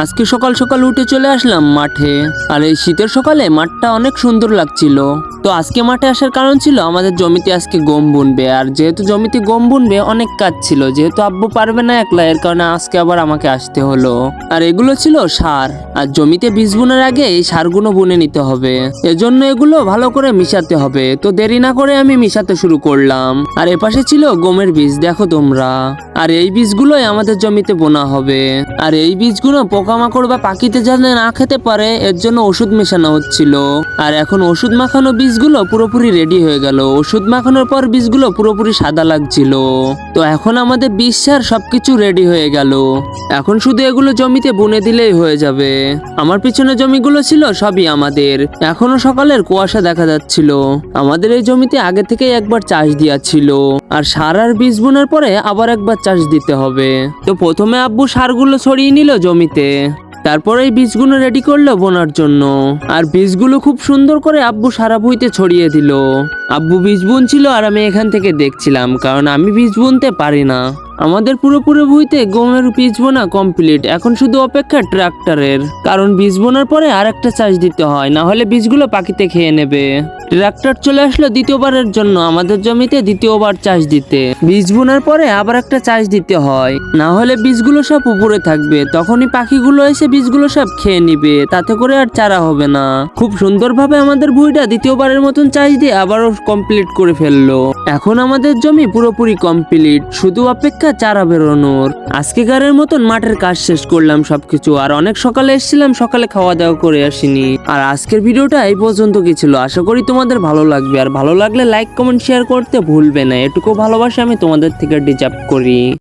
আজকে সকাল সকাল উঠে চলে আসলাম মাঠে। আর এই শীতের সকালে মাঠটা অনেক সুন্দর লাগছিল। তো আজকে মাঠে আসার কারণ ছিল আমাদের জমিতে আজকে গম বুনবে, আর যেহেতু জমিতে গম বুনবে অনেক কাজ ছিল, যেহেতু আব্বু পারবে না একলা, এর কারণে আজকে আবার আমাকে আসতে হলো। আর এগুলো ছিল সার, আর জমিতে বীজ বুনার আগে এই সারগুলো বুনে নিতে হবে, এজন্য এগুলো ভালো করে মিশাতে হবে। তো দেরি না করে আমি মিশাতে শুরু করলাম। আর এপাশে ছিল গমের বীজ, দেখো তোমরা। আর এই বীজগুলোই আমাদের জমিতে বোনা হবে। আর এই বীজগুলো পোকামাকড় বা পাখিতে যাতে না খেতে পারে এর জন্য ওষুধ মেশানো হচ্ছিল। আর এখন ওষুধ মাখানো বীজগুলো পুরোপুরি রেডি হয়ে গেল। ওষুধ মাখানোর পর বীজগুলো পুরোপুরি সাদা লাগছিল। তো এখন আমাদের বীজ সার সবকিছু রেডি হয়ে গেল। এখন শুধু এগুলো জমিতে বুনে দিলেই হয়ে যাবে। আমার পিছনে জমিগুলো ছিল সবই আমাদের। এখনো সকালের কুয়াশা দেখা যাচ্ছিল। আমাদের এই জমিতে আগে থেকেই একবার চাষ দেওয়া ছিল, আর সার আর বীজ বোনার পরে আবার একবার চাষ দিতে হবে। তো প্রথমে আব্বু সারগুলো ছড়িয়ে নিল জমিতে, তারপরে এই বীজগুলো রেডি করলো বোনার জন্য। আর বীজগুলো খুব সুন্দর করে আব্বু সারা ভুঁইতে ছড়িয়ে দিল। আব্বু বীজ বুনছিল আর আমি এখান থেকে দেখছিলাম, কারণ আমি বীজ বুনতে পারি না। আমাদের পুরোপুরি ভুঁইতে গমের বীজ বোনা কমপ্লিট, এখন শুধু অপেক্ষা ট্রাক্টরের, কারণ বীজ বোনার পরে আর একটা চাষ দিতে হয়, না হলে বীজগুলো পাখিতে খেয়ে নেবে। ট্রাক্টর চলে আসলো দ্বিতীয়বারের জন্য আমাদের জমিতে দ্বিতীয়বার চাষ দিতে। বীজ বোনার পরে আবার একটা চাষ দিতে হয়, না হলে বীজগুলো সব উপরে থাকবে, তখনই পাখিগুলো এসে বীজগুলো সব খেয়ে নিবে, তাতে করে আর চারা হবে না। খুব সুন্দরভাবে আমাদের ভুঁইটা দ্বিতীয়বারের মতন চাষ দিয়ে আবারও কমপ্লিট করে ফেললো। এখন আমাদের জমি পুরোপুরি কমপ্লিট, শুধু অপেক্ষা চারা বেরোনোর। আজকেকারের মতন মাঠের কাজ শেষ করলাম সবকিছু। আর অনেক সকালে এসেছিলাম, সকালে খাওয়া দাওয়া করে আসিনি। আর আজকের ভিডিওটা এই পর্যন্ত কি ছিল, আশা করি তোমাদের ভালো লাগবে। আর ভালো লাগলে লাইক কমেন্ট শেয়ার করতে ভুলবে না, এটুকু ভালোবাসা আমি তোমাদের থেকে ডিজার্ভ করি।